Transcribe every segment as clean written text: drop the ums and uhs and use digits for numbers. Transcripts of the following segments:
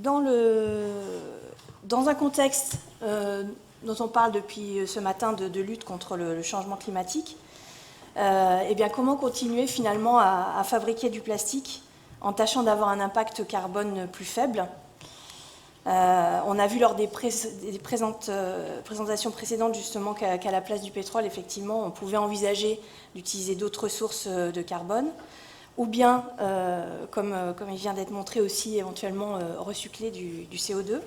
Dans un contexte dont on parle depuis ce matin de lutte contre le changement climatique, eh bien, comment continuer finalement à fabriquer du plastique en tâchant d'avoir un impact carbone plus faible? On a vu lors des présentations précédentes justement qu'à la place du pétrole, effectivement, on pouvait envisager d'utiliser d'autres sources de carbone, ou bien, comme il vient d'être montré aussi, éventuellement recycler du CO2.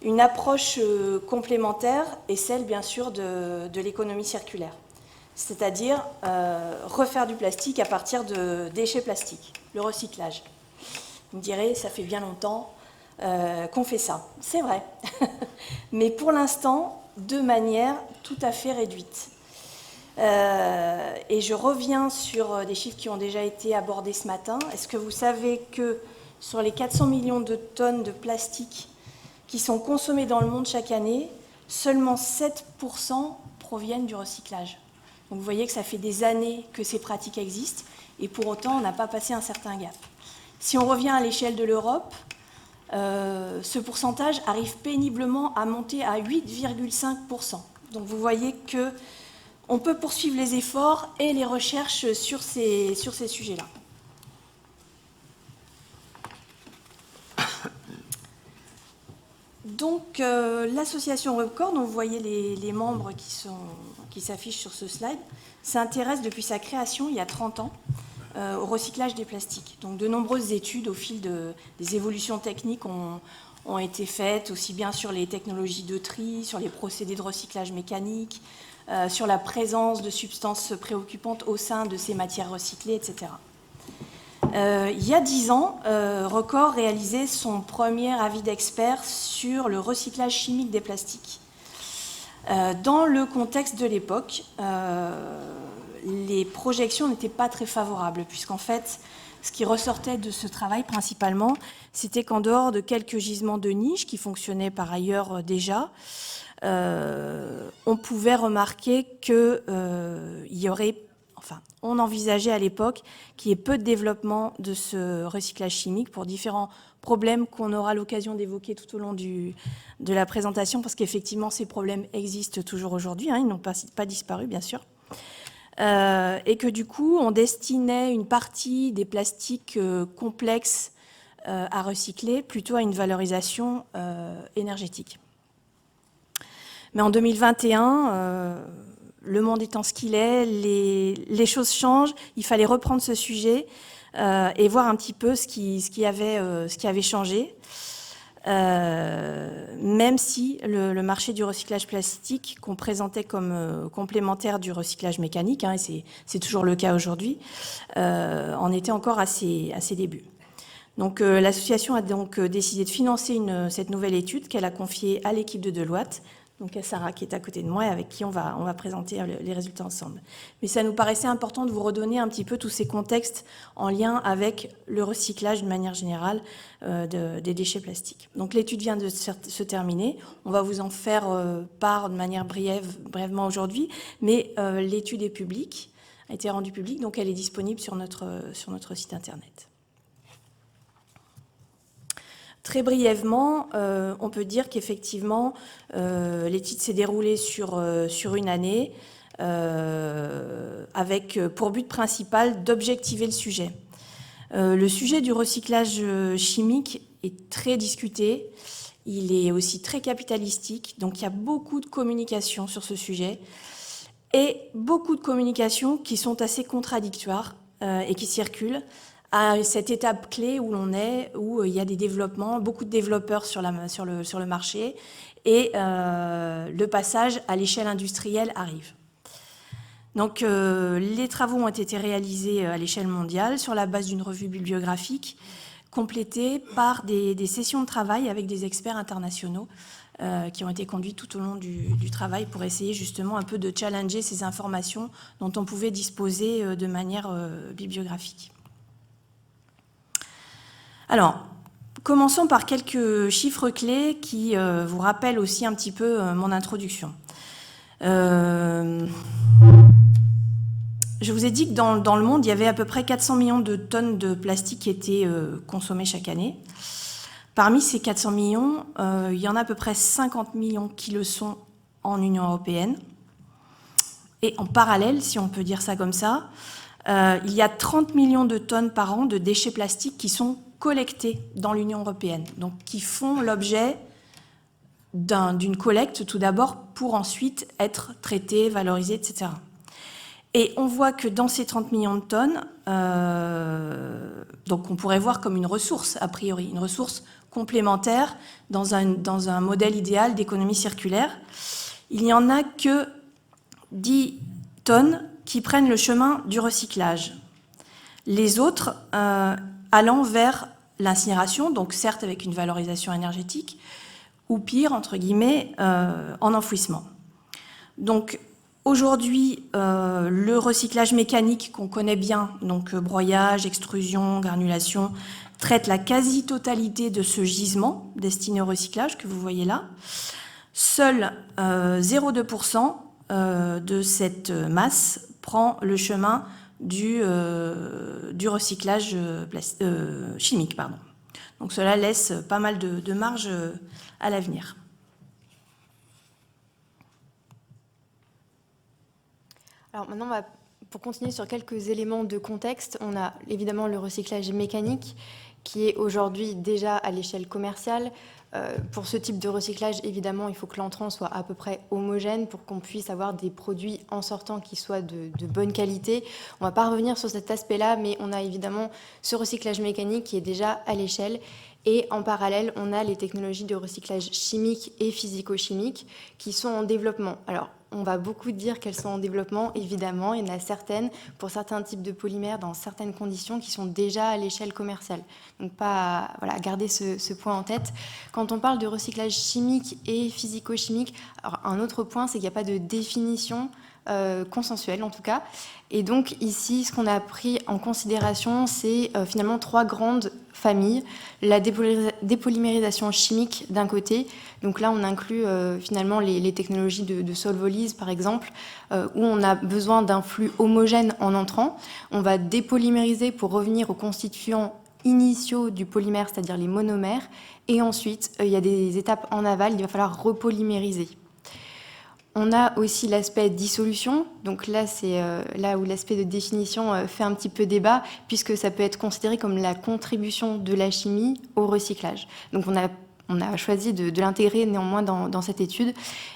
Une approche complémentaire est celle, bien sûr, de l'économie circulaire, c'est-à-dire refaire du plastique à partir de déchets plastiques, le recyclage. Vous me direz, ça fait bien longtemps qu'on fait ça. C'est vrai, mais pour l'instant, de manière tout à fait réduite. Et je reviens sur des chiffres qui ont déjà été abordés ce matin. Est-ce que vous savez que sur les 400 millions de tonnes de plastique qui sont consommées dans le monde chaque année, seulement 7% proviennent du recyclage? Donc vous voyez que ça fait des années que ces pratiques existent, et pour autant, on n'a pas passé un certain gap. Si on revient à l'échelle de l'Europe, ce pourcentage arrive péniblement à monter à 8,5%. Donc vous voyez qu'on peut poursuivre les efforts et les recherches sur ces sujets-là. Donc l'association Record, dont vous voyez les membres qui s'affichent sur ce slide, s'intéresse depuis sa création il y a 30 ans au recyclage des plastiques. Donc de nombreuses études au fil des évolutions techniques ont été faites, aussi bien sur les technologies de tri, sur les procédés de recyclage mécanique, sur la présence de substances préoccupantes au sein de ces matières recyclées, etc. Il y a 10 ans, Record réalisait son premier avis d'expert sur le recyclage chimique des plastiques. Dans le contexte de l'époque, les projections n'étaient pas très favorables, puisqu'en fait, ce qui ressortait de ce travail principalement, c'était qu'en dehors de quelques gisements de niche qui fonctionnaient par ailleurs déjà, on pouvait remarquer qu'il y aurait, on envisageait à l'époque qu'il y ait peu de développement de ce recyclage chimique pour différents problèmes qu'on aura l'occasion d'évoquer tout au long de la présentation, parce qu'effectivement, ces problèmes existent toujours aujourd'hui, ils n'ont pas disparu, bien sûr. Et que du coup, on destinait une partie des plastiques complexes à recycler plutôt à une valorisation énergétique. Mais en 2021, le monde étant ce qu'il est, les choses changent, il fallait reprendre ce sujet et voir un petit peu ce qui avait changé. Même si le marché du recyclage plastique, qu'on présentait comme complémentaire du recyclage mécanique, et c'est toujours le cas aujourd'hui, en était encore à ses débuts. Donc l'association a donc décidé de financer cette nouvelle étude qu'elle a confiée à l'équipe de Deloitte, donc à Sarah qui est à côté de moi et avec qui on va présenter les résultats ensemble. Mais ça nous paraissait important de vous redonner un petit peu tous ces contextes en lien avec le recyclage de manière générale des déchets plastiques. Donc l'étude vient de se terminer. On va vous en faire part de manière brièvement aujourd'hui, mais l'étude est publique, a été rendue publique, donc elle est disponible sur notre site internet. Très brièvement, on peut dire qu'effectivement, l'étude s'est déroulée sur une année avec pour but principal d'objectiver le sujet. Le sujet du recyclage chimique est très discuté, il est aussi très capitalistique, donc il y a beaucoup de communication sur ce sujet et beaucoup de communications qui sont assez contradictoires et qui circulent à cette étape clé où l'on est, où il y a des développements, beaucoup de développeurs sur le marché, et le passage à l'échelle industrielle arrive. Donc les travaux ont été réalisés à l'échelle mondiale sur la base d'une revue bibliographique complétée par des sessions de travail avec des experts internationaux qui ont été conduites tout au long du travail pour essayer justement un peu de challenger ces informations dont on pouvait disposer de manière bibliographique. Alors, commençons par quelques chiffres clés qui vous rappellent aussi un petit peu mon introduction. Je vous ai dit que dans le monde, il y avait à peu près 400 millions de tonnes de plastique qui étaient consommées chaque année. Parmi ces 400 millions, il y en a à peu près 50 millions qui le sont en Union européenne. Et en parallèle, si on peut dire ça comme ça, il y a 30 millions de tonnes par an de déchets plastiques qui sont collectés dans l'Union européenne, donc qui font l'objet d'une collecte tout d'abord pour ensuite être traités, valorisés, etc. Et on voit que dans ces 30 millions de tonnes, donc on pourrait voir comme une ressource, a priori, une ressource complémentaire dans un modèle idéal d'économie circulaire, il n'y en a que 10 tonnes qui prennent le chemin du recyclage. Les autres allant vers l'incinération, donc certes avec une valorisation énergétique, ou pire, entre guillemets, en enfouissement. Donc aujourd'hui, le recyclage mécanique qu'on connaît bien, donc broyage, extrusion, granulation, traite la quasi-totalité de ce gisement destiné au recyclage que vous voyez là. Seul 0,2% de cette masse prend le chemin du recyclage chimique. Pardon. Donc cela laisse pas mal de marge à l'avenir. Alors maintenant, pour continuer sur quelques éléments de contexte, on a évidemment le recyclage mécanique qui est aujourd'hui déjà à l'échelle commerciale. Pour ce type de recyclage, évidemment, il faut que l'entrant soit à peu près homogène pour qu'on puisse avoir des produits en sortant qui soient de bonne qualité. On ne va pas revenir sur cet aspect-là, mais on a évidemment ce recyclage mécanique qui est déjà à l'échelle. Et en parallèle, on a les technologies de recyclage chimique et physico-chimique qui sont en développement. Alors, on va beaucoup dire qu'elles sont en développement, évidemment. Il y en a certaines, pour certains types de polymères, dans certaines conditions, qui sont déjà à l'échelle commerciale. Donc, voilà, garder ce point en tête. Quand on parle de recyclage chimique et physico-chimique, alors, un autre point, c'est qu'il n'y a pas de définition consensuelle, en tout cas. Et donc, ici, ce qu'on a pris en considération, c'est finalement 3 grandes familles. La dépolymérisation chimique d'un côté, donc là on inclut finalement les technologies de solvolyse par exemple, où on a besoin d'un flux homogène en entrant. On va dépolymériser pour revenir aux constituants initiaux du polymère, c'est-à-dire les monomères, et ensuite il y a des étapes en aval, il va falloir repolymériser. On a aussi l'aspect dissolution, donc là c'est là où l'aspect de définition fait un petit peu débat, puisque ça peut être considéré comme la contribution de la chimie au recyclage. Donc on a choisi de l'intégrer néanmoins dans cette étude.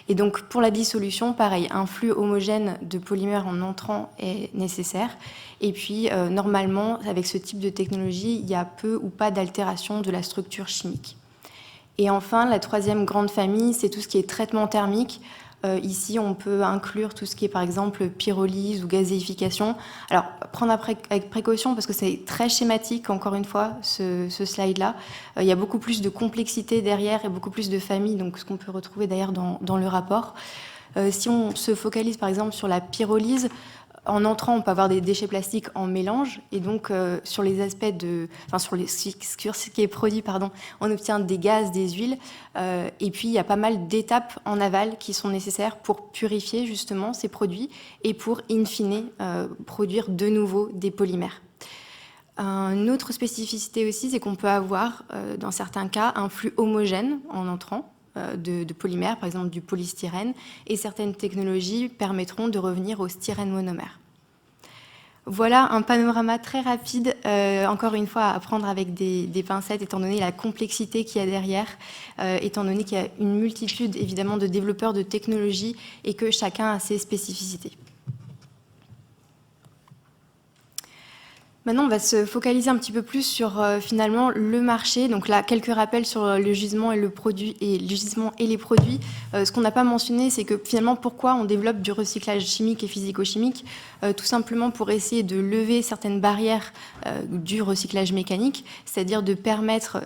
Et donc pour la dissolution, pareil, un flux homogène de polymères en entrant est nécessaire. Et puis normalement, avec ce type de technologie, il y a peu ou pas d'altération de la structure chimique. Et enfin, la troisième grande famille, c'est tout ce qui est traitement thermique. Ici, on peut inclure tout ce qui est, par exemple, pyrolyse ou gazéification. Alors, prendre avec précaution, parce que c'est très schématique, encore une fois, ce slide-là. Il y a beaucoup plus de complexité derrière et beaucoup plus de familles, donc ce qu'on peut retrouver d'ailleurs dans le rapport. Si on se focalise, par exemple, sur la pyrolyse, en entrant, on peut avoir des déchets plastiques en mélange, et donc sur les aspects sur ce qui est produit, on obtient des gaz, des huiles, et puis il y a pas mal d'étapes en aval qui sont nécessaires pour purifier justement ces produits et pour, in fine, produire de nouveau des polymères. Une autre spécificité aussi, c'est qu'on peut avoir, dans certains cas, un flux homogène en entrant, de polymères, par exemple du polystyrène, et certaines technologies permettront de revenir au styrène monomère. Voilà un panorama très rapide, encore une fois à prendre avec des pincettes, étant donné la complexité qu'il y a derrière, étant donné qu'il y a une multitude évidemment de développeurs de technologies et que chacun a ses spécificités. Maintenant, on va se focaliser un petit peu plus sur finalement le marché. Donc là, quelques rappels sur le gisement et le produit et le gisement et les produits. Ce qu'on n'a pas mentionné, c'est que finalement, pourquoi on développe du recyclage chimique et physico-chimique, tout simplement pour essayer de lever certaines barrières du recyclage mécanique, c'est-à-dire de permettre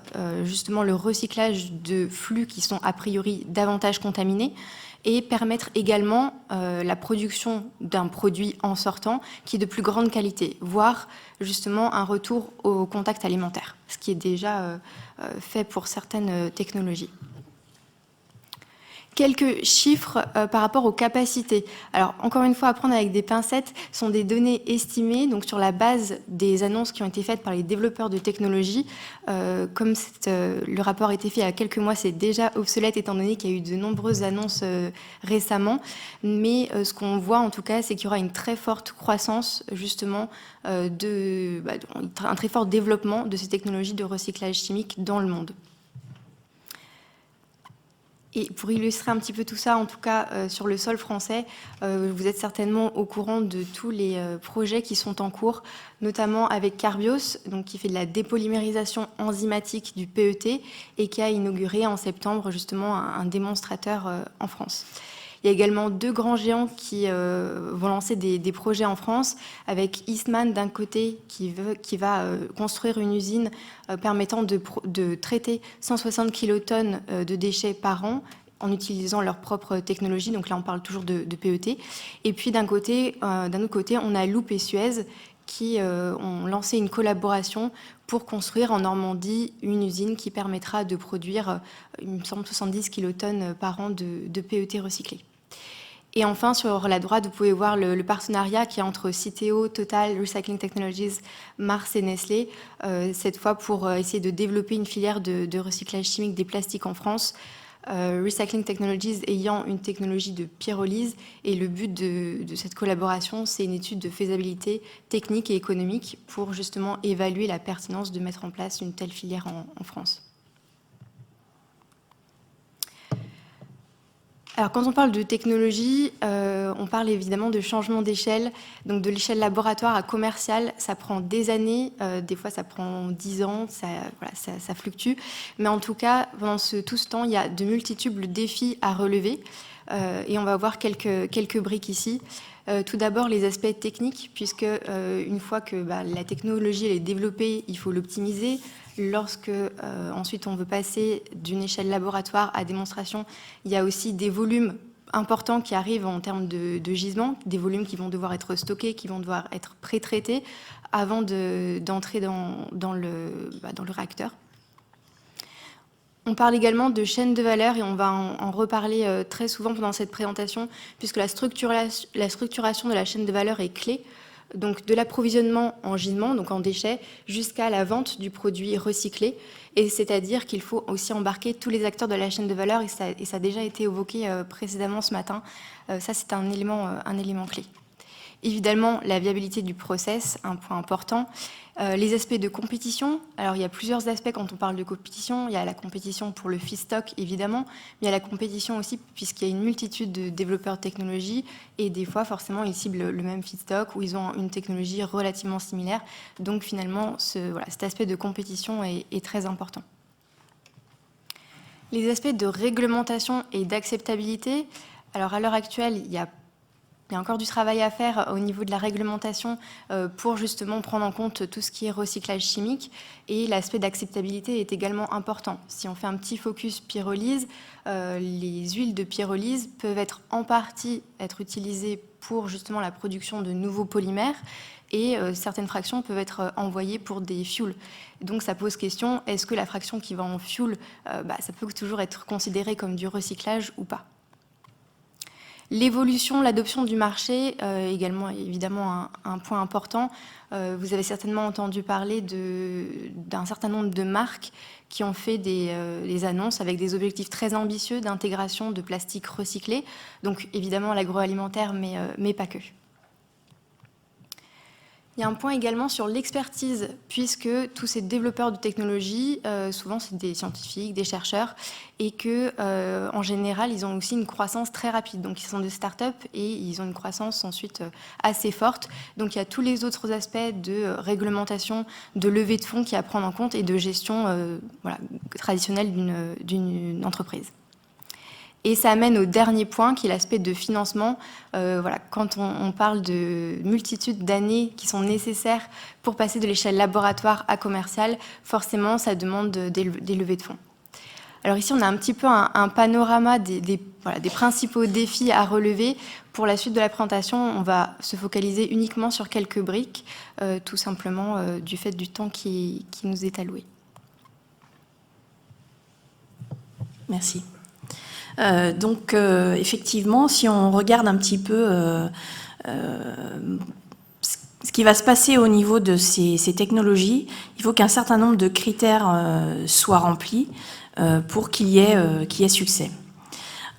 justement le recyclage de flux qui sont a priori davantage contaminés, et permettre également la production d'un produit en sortant qui est de plus grande qualité, voire justement un retour au contact alimentaire, ce qui est déjà fait pour certaines technologies. Quelques chiffres par rapport aux capacités. Alors, encore une fois, à prendre avec des pincettes, sont des données estimées donc sur la base des annonces qui ont été faites par les développeurs de technologies. Comme le rapport a été fait il y a quelques mois, c'est déjà obsolète étant donné qu'il y a eu de nombreuses annonces récemment. Mais ce qu'on voit en tout cas, c'est qu'il y aura une très forte croissance justement, un très fort développement de ces technologies de recyclage chimique dans le monde. Et pour illustrer un petit peu tout ça, en tout cas sur le sol français, vous êtes certainement au courant de tous les projets qui sont en cours, notamment avec Carbios, donc qui fait de la dépolymérisation enzymatique du PET et qui a inauguré en septembre justement un démonstrateur en France. Il y a également 2 grands géants qui vont lancer des projets en France, avec Eastman d'un côté qui va construire une usine permettant de traiter 160 kilotonnes de déchets par an en utilisant leur propre technologie. Donc là, on parle toujours de PET. Et puis d'un autre côté, on a Loop et Suez qui ont lancé une collaboration pour construire en Normandie une usine qui permettra de produire, il me semble, 70 kilotonnes par an de PET recyclé. Et enfin, sur la droite, vous pouvez voir le partenariat qui est entre Citeo, Total, Recycling Technologies, Mars et Nestlé, cette fois pour essayer de développer une filière de recyclage chimique des plastiques en France. Recycling Technologies ayant une technologie de pyrolyse, et le but de cette collaboration, c'est une étude de faisabilité technique et économique pour justement évaluer la pertinence de mettre en place une telle filière en France. Alors, quand on parle de technologie, on parle évidemment de changement d'échelle. Donc, de l'échelle laboratoire à commerciale, ça prend des années. Des fois, ça prend 10 ans. Ça fluctue. Mais en tout cas, pendant tout ce temps, il y a de multiples défis à relever. Et on va voir quelques briques ici. Tout d'abord, les aspects techniques, puisque une fois que la technologie elle est développée, il faut l'optimiser. Lorsque ensuite on veut passer d'une échelle laboratoire à démonstration, il y a aussi des volumes importants qui arrivent en termes de gisement, des volumes qui vont devoir être stockés, qui vont devoir être pré-traités avant d'entrer dans le réacteur. On parle également de chaîne de valeur et on va en reparler très souvent pendant cette présentation, puisque la structuration de la chaîne de valeur est clé. Donc de l'approvisionnement en gisement, donc en déchets, jusqu'à la vente du produit recyclé. Et c'est-à-dire qu'il faut aussi embarquer tous les acteurs de la chaîne de valeur, et ça a déjà été évoqué précédemment ce matin. Ça, c'est un élément clé. Évidemment, la viabilité du process, un point important. Les aspects de compétition. Alors, il y a plusieurs aspects quand on parle de compétition. Il y a la compétition pour le feedstock, évidemment, mais il y a la compétition aussi puisqu'il y a une multitude de développeurs de technologies et des fois, forcément, ils ciblent le même feedstock ou ils ont une technologie relativement similaire. Donc, finalement, cet aspect de compétition est très important. Les aspects de réglementation et d'acceptabilité. Alors, à l'heure actuelle, il y a encore du travail à faire au niveau de la réglementation pour justement prendre en compte tout ce qui est recyclage chimique, et l'aspect d'acceptabilité est également important. Si on fait un petit focus pyrolyse, les huiles de pyrolyse peuvent en partie être utilisées pour justement la production de nouveaux polymères, et certaines fractions peuvent être envoyées pour des fuels. Donc ça pose question, est-ce que la fraction qui va en fuel, ça peut toujours être considéré comme du recyclage ou pas? L'évolution, l'adoption du marché, également évidemment un point important. Vous avez certainement entendu parler d'un certain nombre de marques qui ont fait des annonces avec des objectifs très ambitieux d'intégration de plastique recyclé. Donc évidemment l'agroalimentaire, mais pas que. Il y a un point également sur l'expertise, puisque tous ces développeurs de technologies, souvent c'est des scientifiques, des chercheurs, et que en général, ils ont aussi une croissance très rapide. Donc ils sont des startups et ils ont une croissance ensuite assez forte. Donc il y a tous les autres aspects de réglementation, de levée de fonds qui à prendre en compte et de gestion traditionnelle d'une entreprise. Et ça amène au dernier point, qui est l'aspect de financement. Quand on parle de multitudes d'années qui sont nécessaires pour passer de l'échelle laboratoire à commerciale, forcément, ça demande des levées de fonds. Alors ici, on a un petit peu un panorama des principaux défis à relever. Pour la suite de la présentation, on va se focaliser uniquement sur quelques briques, tout simplement du fait du temps qui nous est alloué. Merci. Donc, effectivement, si on regarde un petit peu ce qui va se passer au niveau de ces technologies, il faut qu'un certain nombre de critères soient remplis pour qu'il y ait succès.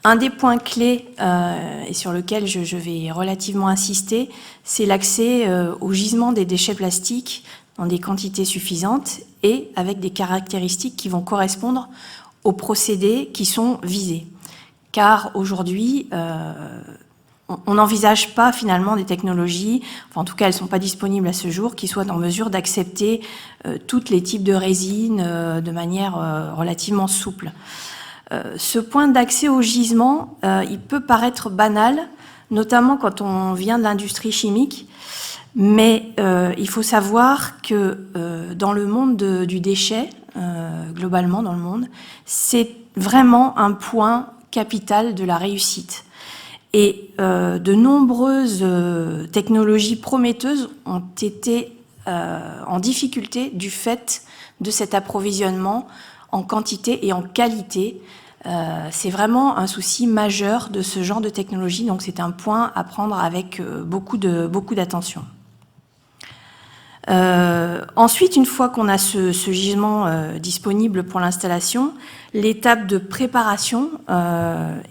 Un des points clés, et sur lequel je vais relativement insister, c'est l'accès au gisement des déchets plastiques dans des quantités suffisantes et avec des caractéristiques qui vont correspondre aux procédés qui sont visés. Car aujourd'hui, on n'envisage pas finalement des technologies, enfin en tout cas elles ne sont pas disponibles à ce jour, qui soient en mesure d'accepter tous les types de résines de manière relativement souple. Ce point d'accès au gisement, il peut paraître banal, notamment quand on vient de l'industrie chimique, mais il faut savoir que dans le monde du déchet, globalement dans le monde, c'est vraiment un point capital de la réussite. Et de nombreuses technologies prometteuses ont été en difficulté du fait de cet approvisionnement en quantité et en qualité. C'est vraiment un souci majeur de ce genre de technologie, donc c'est un point à prendre avec beaucoup d'attention. Ensuite, une fois qu'on a ce gisement disponible pour l'installation, l'étape de préparation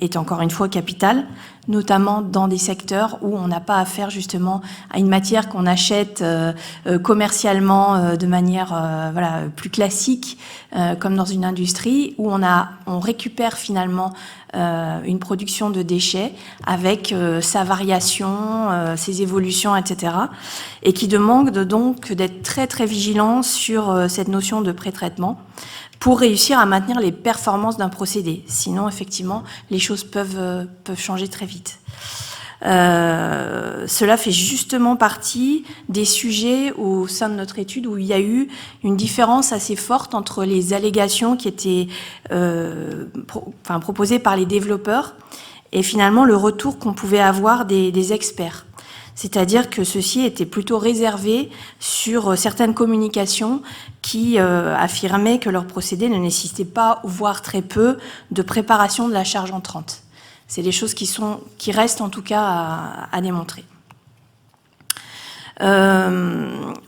est encore une fois capitale, notamment dans des secteurs où on n'a pas affaire justement à une matière qu'on achète commercialement de manière voilà, plus classique, comme dans une industrie, où on récupère finalement une production de déchets avec sa variation, ses évolutions, etc. et qui demande donc d'être très très vigilant sur cette notion de pré-traitement pour réussir à maintenir les performances d'un procédé. Sinon, effectivement, les choses peuvent changer très vite. Cela fait justement partie des sujets au sein de notre étude où il y a eu une différence assez forte entre les allégations qui étaient proposées par les développeurs et finalement le retour qu'on pouvait avoir des experts. C'est-à-dire que ceci était plutôt réservé sur certaines communications qui affirmaient que leur procédé ne nécessitait pas, voire très peu, de préparation de la charge entrante. C'est des choses qui restent en tout cas à démontrer.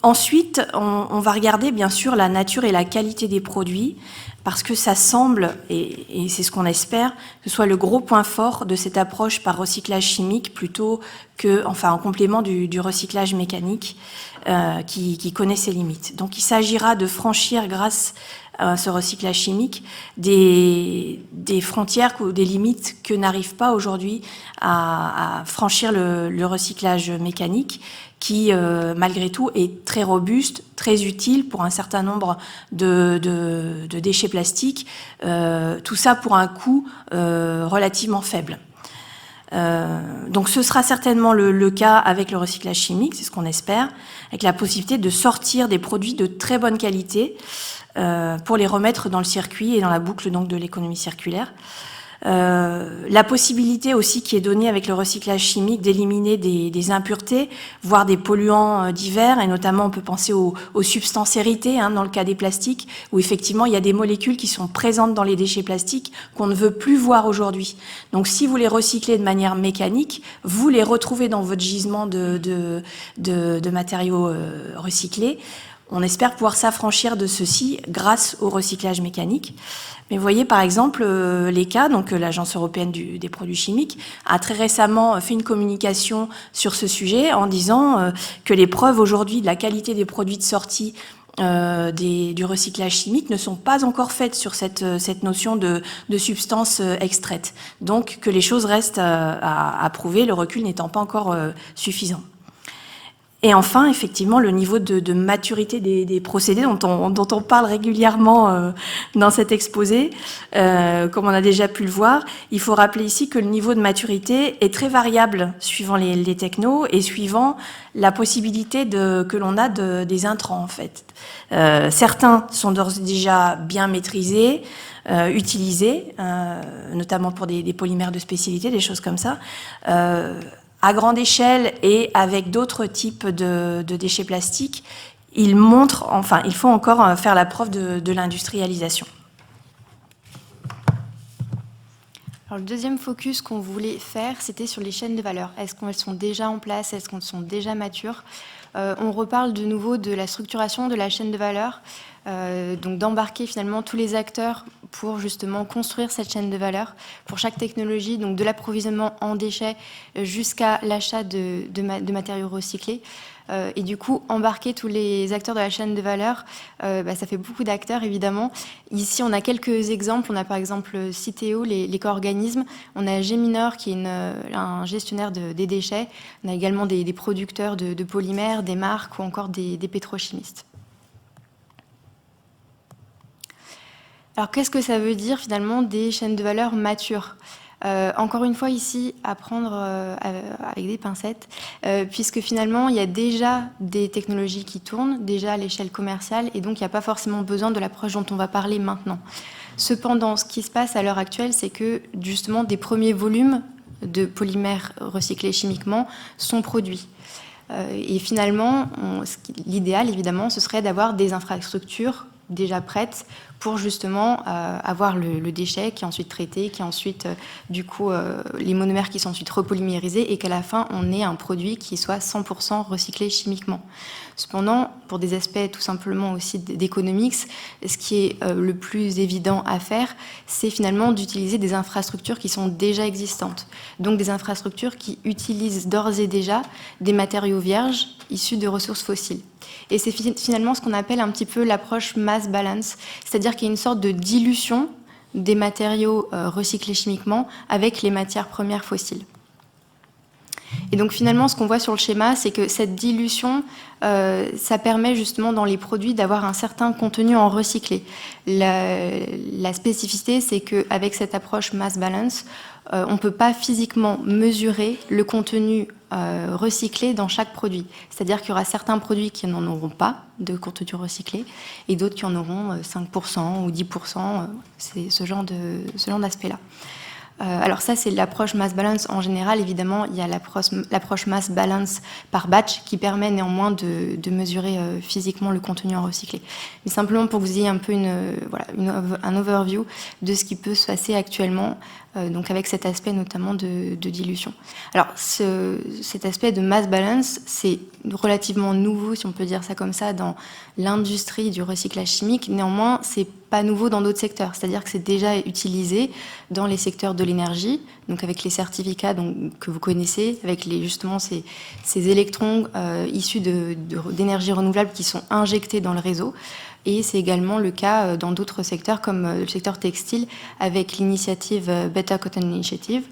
Ensuite, on va regarder bien sûr la nature et la qualité des produits, parce que ça semble, et c'est ce qu'on espère, que ce soit le gros point fort de cette approche par recyclage chimique plutôt que, enfin en complément du recyclage mécanique qui connaît ses limites. Donc il s'agira de franchir grâce à ce recyclage chimique des frontières ou des limites que n'arrive pas aujourd'hui à franchir le recyclage mécanique, qui, malgré tout, est très robuste, très utile pour un certain nombre de déchets plastiques, tout ça pour un coût relativement faible. Donc ce sera certainement le cas avec le recyclage chimique, c'est ce qu'on espère, avec la possibilité de sortir des produits de très bonne qualité pour les remettre dans le circuit et dans la boucle donc, de l'économie circulaire. La possibilité aussi qui est donnée avec le recyclage chimique d'éliminer des impuretés, voire des polluants divers, et notamment on peut penser aux substances héritées, dans le cas des plastiques, où effectivement il y a des molécules qui sont présentes dans les déchets plastiques qu'on ne veut plus voir aujourd'hui. Donc si vous les recyclez de manière mécanique, vous les retrouvez dans votre gisement de matériaux recyclés. On espère pouvoir s'affranchir de ceci grâce au recyclage mécanique. Mais vous voyez, par exemple, l'ECHA, donc l'Agence européenne des produits chimiques, a très récemment fait une communication sur ce sujet en disant que les preuves aujourd'hui de la qualité des produits de sortie du recyclage chimique ne sont pas encore faites sur cette notion de substance extraite. Donc que les choses restent à prouver, le recul n'étant pas encore suffisant. Et enfin, effectivement, le niveau de maturité des procédés dont on parle régulièrement dans cet exposé, comme on a déjà pu le voir, il faut rappeler ici que le niveau de maturité est très variable suivant les technos et suivant la possibilité que l'on a des intrants, en fait. Certains sont d'ores et déjà bien maîtrisés, utilisés, notamment pour des polymères de spécialité, des choses comme ça, à grande échelle et avec d'autres types de déchets plastiques, il faut encore faire la preuve de l'industrialisation. Alors, le deuxième focus qu'on voulait faire, c'était sur les chaînes de valeur. Est-ce qu'elles sont déjà en place? Est-ce qu'elles sont déjà matures? On reparle de nouveau de la structuration de la chaîne de valeur, donc d'embarquer finalement tous les acteurs pour justement construire cette chaîne de valeur pour chaque technologie, donc de l'approvisionnement en déchets jusqu'à l'achat de matériaux recyclés. Et du coup, embarquer tous les acteurs de la chaîne de valeur, ça fait beaucoup d'acteurs, évidemment. Ici, on a quelques exemples. On a par exemple Citeo, l'éco-organisme. On a Geminor, qui est un gestionnaire des déchets. On a également des producteurs de polymères, des marques ou encore des pétrochimistes. Alors, qu'est-ce que ça veut dire, finalement, des chaînes de valeur matures ? Encore une fois, ici, à prendre avec des pincettes, puisque finalement, il y a déjà des technologies qui tournent, déjà à l'échelle commerciale, et donc il n'y a pas forcément besoin de l'approche dont on va parler maintenant. Cependant, ce qui se passe à l'heure actuelle, c'est que justement, des premiers volumes de polymères recyclés chimiquement sont produits. Et finalement, l'idéal, évidemment, ce serait d'avoir des infrastructures déjà prêtes pour justement avoir le déchet qui est ensuite traité, qui est ensuite, les monomères qui sont ensuite repolymérisés et qu'à la fin, on ait un produit qui soit 100% recyclé chimiquement. Cependant, pour des aspects tout simplement aussi d'économics, ce qui est le plus évident à faire, c'est finalement d'utiliser des infrastructures qui sont déjà existantes. Donc des infrastructures qui utilisent d'ores et déjà des matériaux vierges issus de ressources fossiles. Et c'est finalement ce qu'on appelle un petit peu l'approche mass balance, c'est-à-dire qu'il y a une sorte de dilution des matériaux recyclés chimiquement avec les matières premières fossiles. Et donc finalement, ce qu'on voit sur le schéma, c'est que cette dilution, ça permet justement dans les produits d'avoir un certain contenu en recyclé. La spécificité, c'est qu'avec cette approche mass balance, on ne peut pas physiquement mesurer le contenu recyclé dans chaque produit. C'est-à-dire qu'il y aura certains produits qui n'en auront pas de contenu recyclé et d'autres qui en auront 5% ou 10%. C'est ce genre d'aspect-là. Alors ça, c'est l'approche mass balance en général. Évidemment, il y a l'approche mass balance par batch qui permet néanmoins de mesurer physiquement le contenu en recyclé. Mais simplement pour que vous ayez un peu un overview de ce qui peut se passer actuellement, donc avec cet aspect notamment de dilution. Alors cet aspect de mass balance, c'est relativement nouveau, si on peut dire ça comme ça, dans l'industrie du recyclage chimique. Néanmoins, c'est pas nouveau dans d'autres secteurs, c'est-à-dire que c'est déjà utilisé dans les secteurs de l'énergie, donc avec les certificats que vous connaissez, avec justement ces électrons issus d'énergie renouvelable qui sont injectés dans le réseau. Et c'est également le cas dans d'autres secteurs, comme le secteur textile, avec l'initiative Better Cotton Initiative,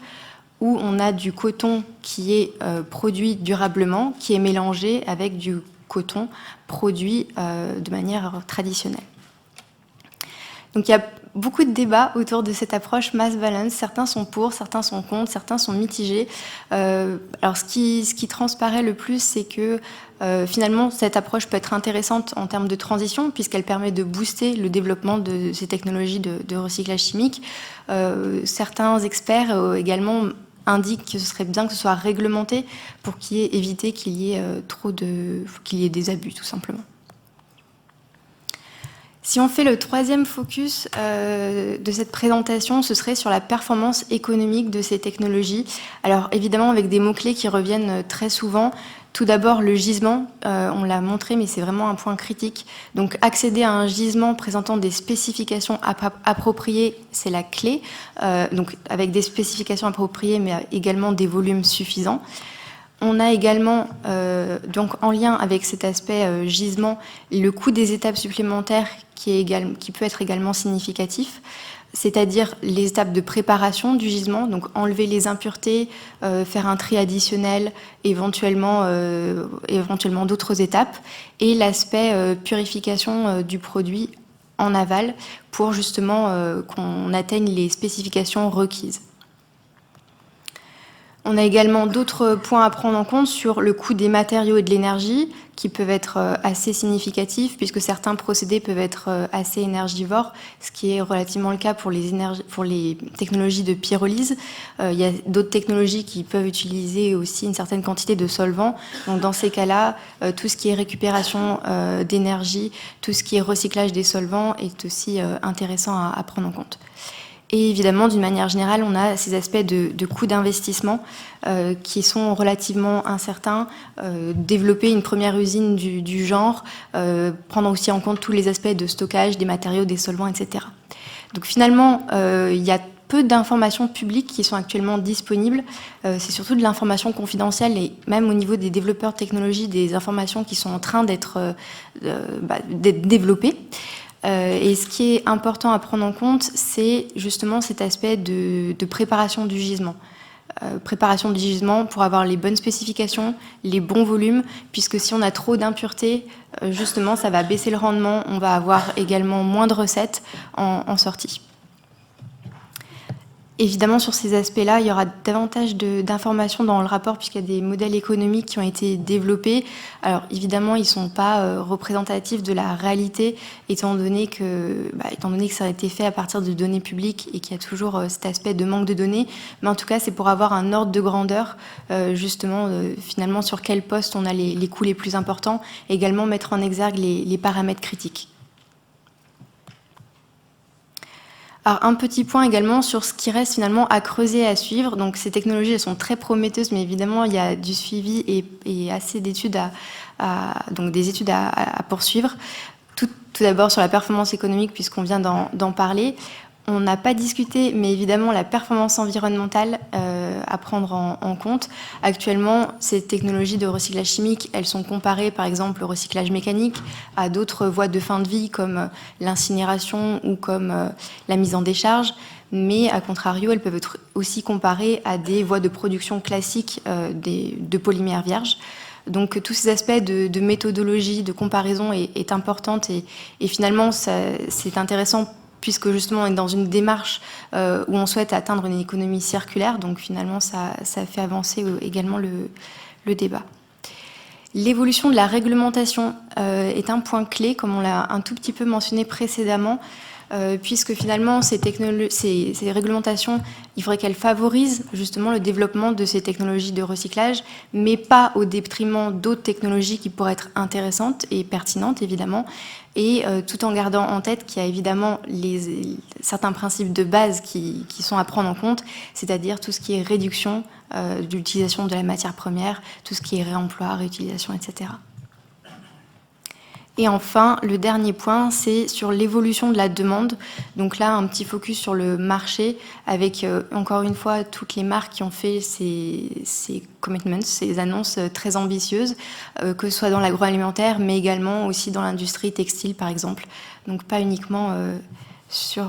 où on a du coton qui est produit durablement, qui est mélangé avec du coton produit de manière traditionnelle. Donc il y a beaucoup de débats autour de cette approche mass balance. Certains sont pour, certains sont contre, certains sont mitigés. Alors ce qui transparaît le plus, c'est que finalement cette approche peut être intéressante en termes de transition, puisqu'elle permet de booster le développement de ces technologies de recyclage chimique. Certains experts également indiquent que ce serait bien que ce soit réglementé pour éviter qu'il y ait des abus, tout simplement. Si on fait le troisième focus de cette présentation, ce serait sur la performance économique de ces technologies. Alors évidemment avec des mots-clés qui reviennent très souvent. Tout d'abord le gisement, on l'a montré mais c'est vraiment un point critique. Donc accéder à un gisement présentant des spécifications appropriées, c'est la clé. Donc avec des spécifications appropriées mais également des volumes suffisants. On a également, donc en lien avec cet aspect gisement, le coût des étapes supplémentaires qui peut être également significatif, c'est-à-dire les étapes de préparation du gisement, donc enlever les impuretés, faire un tri additionnel, éventuellement d'autres étapes, et l'aspect purification du produit en aval pour justement qu'on atteigne les spécifications requises. On a également d'autres points à prendre en compte sur le coût des matériaux et de l'énergie qui peuvent être assez significatifs puisque certains procédés peuvent être assez énergivores, ce qui est relativement le cas pour les technologies de pyrolyse. Il y a d'autres technologies qui peuvent utiliser aussi une certaine quantité de solvants. Donc dans ces cas-là, tout ce qui est récupération d'énergie, tout ce qui est recyclage des solvants est aussi intéressant à prendre en compte. Et évidemment, d'une manière générale, on a ces aspects de coûts d'investissement qui sont relativement incertains. Développer une première usine du genre, prendre aussi en compte tous les aspects de stockage, des matériaux, des solvants, etc. Donc finalement, il y a peu d'informations publiques qui sont actuellement disponibles. C'est surtout de l'information confidentielle et même au niveau des développeurs de technologie, des informations qui sont en train d'être développées. Et ce qui est important à prendre en compte, c'est justement cet aspect de préparation du gisement. Préparation du gisement pour avoir les bonnes spécifications, les bons volumes, puisque si on a trop d'impuretés, justement, ça va baisser le rendement, on va avoir également moins de recettes en sortie. Évidemment, sur ces aspects-là, il y aura davantage d'informations dans le rapport puisqu'il y a des modèles économiques qui ont été développés. Alors, évidemment, ils ne sont pas représentatifs de la réalité, étant donné que ça a été fait à partir de données publiques et qu'il y a toujours cet aspect de manque de données. Mais en tout cas, c'est pour avoir un ordre de grandeur, finalement, sur quel poste on a les coûts les plus importants, et également mettre en exergue les paramètres critiques. Alors, un petit point également sur ce qui reste finalement à creuser et à suivre. Donc, ces technologies, elles sont très prometteuses, mais évidemment, il y a du suivi et assez d'études donc des études à poursuivre. Tout d'abord sur la performance économique, puisqu'on vient d'en parler. On n'a pas discuté, mais évidemment, la performance environnementale à prendre en compte. Actuellement, ces technologies de recyclage chimique, elles sont comparées, par exemple, au recyclage mécanique, à d'autres voies de fin de vie, comme l'incinération ou comme la mise en décharge. Mais, à contrario, elles peuvent être aussi comparées à des voies de production classiques de polymères vierges. Donc, tous ces aspects de méthodologie, de comparaison est importante et finalement, c'est intéressant puisque justement on est dans une démarche où on souhaite atteindre une économie circulaire, donc finalement ça fait avancer également le débat. L'évolution de la réglementation est un point clé, comme on l'a un tout petit peu mentionné précédemment, puisque finalement ces réglementations, il faudrait qu'elles favorisent justement le développement de ces technologies de recyclage, mais pas au détriment d'autres technologies qui pourraient être intéressantes et pertinentes évidemment, et tout en gardant en tête qu'il y a évidemment certains principes de base qui sont à prendre en compte, c'est-à-dire tout ce qui est réduction de l'utilisation de la matière première, tout ce qui est réemploi, réutilisation, etc. Et enfin, le dernier point, c'est sur l'évolution de la demande. Donc là, un petit focus sur le marché avec, encore une fois, toutes les marques qui ont fait ces commitments, ces annonces très ambitieuses, que ce soit dans l'agroalimentaire, mais également aussi dans l'industrie textile, par exemple. Donc pas uniquement sur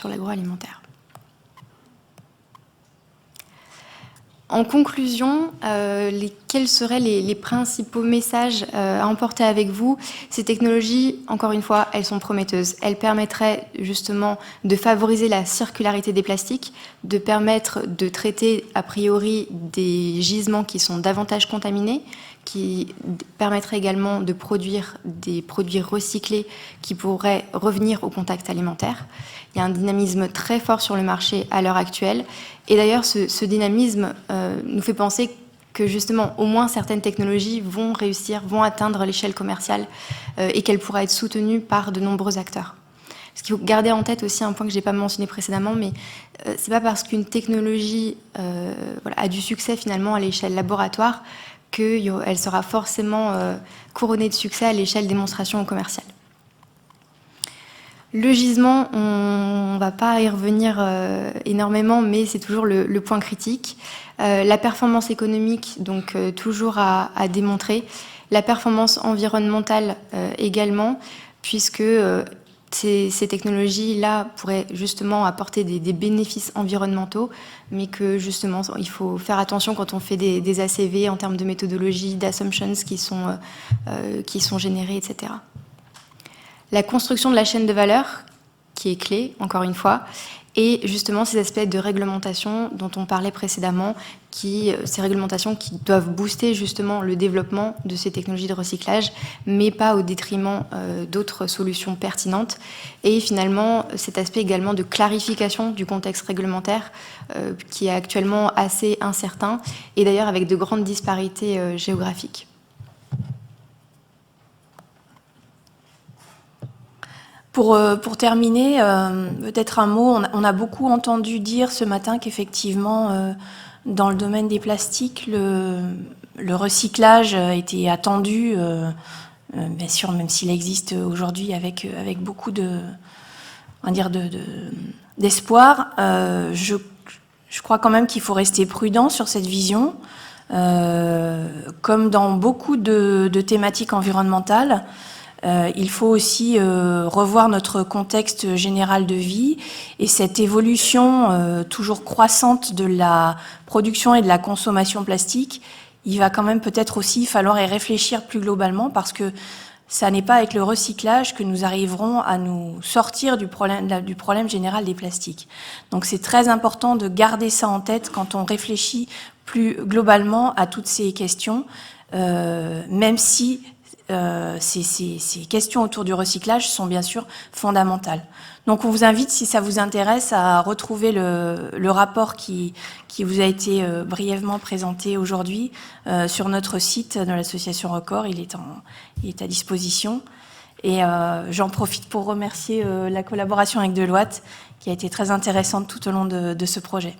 l'agroalimentaire. En conclusion, quels seraient les principaux messages à emporter avec vous? Ces technologies, encore une fois, elles sont prometteuses. Elles permettraient justement de favoriser la circularité des plastiques, de permettre de traiter a priori des gisements qui sont davantage contaminés, qui permettrait également de produire des produits recyclés qui pourraient revenir au contact alimentaire. Il y a un dynamisme très fort sur le marché à l'heure actuelle. Et d'ailleurs, ce dynamisme nous fait penser que justement, au moins certaines technologies vont atteindre l'échelle commerciale et qu'elles pourraient être soutenues par de nombreux acteurs. Ce qu'il faut garder en tête aussi, un point que je n'ai pas mentionné précédemment, mais ce n'est pas parce qu'une technologie a du succès finalement à l'échelle laboratoire qu'elle sera forcément couronnée de succès à l'échelle démonstration ou commerciale. Le gisement, on ne va pas y revenir énormément, mais c'est toujours le point critique. La performance économique, donc toujours à démontrer. La performance environnementale également, puisque ces technologies-là pourraient justement apporter des bénéfices environnementaux, mais que justement, il faut faire attention quand on fait des ACV en termes de méthodologie, d'assumptions qui sont générées, etc. La construction de la chaîne de valeur, qui est clé, encore une fois, et justement ces aspects de réglementation dont on parlait précédemment, ces réglementations qui doivent booster justement le développement de ces technologies de recyclage, mais pas au détriment d'autres solutions pertinentes. Et finalement, cet aspect également de clarification du contexte réglementaire qui est actuellement assez incertain, et d'ailleurs avec de grandes disparités géographiques. Pour terminer, peut-être un mot, on a beaucoup entendu dire ce matin qu'effectivement, dans le domaine des plastiques, le recyclage était attendu, bien sûr, même s'il existe aujourd'hui avec beaucoup d'espoir. Je crois quand même qu'il faut rester prudent sur cette vision. Comme dans beaucoup de thématiques environnementales, il faut aussi revoir notre contexte général de vie et cette évolution toujours croissante de la production et de la consommation plastique. Il va quand même peut-être aussi falloir y réfléchir plus globalement parce que ça n'est pas avec le recyclage que nous arriverons à nous sortir du problème général des plastiques. Donc c'est très important de garder ça en tête quand on réfléchit plus globalement à toutes ces questions, même si ces questions autour du recyclage sont bien sûr fondamentales. Donc on vous invite, si ça vous intéresse, à retrouver le rapport qui vous a été brièvement présenté aujourd'hui sur notre site de l'association Record. Il est à disposition. Et j'en profite pour remercier la collaboration avec Deloitte qui a été très intéressante tout au long de ce projet.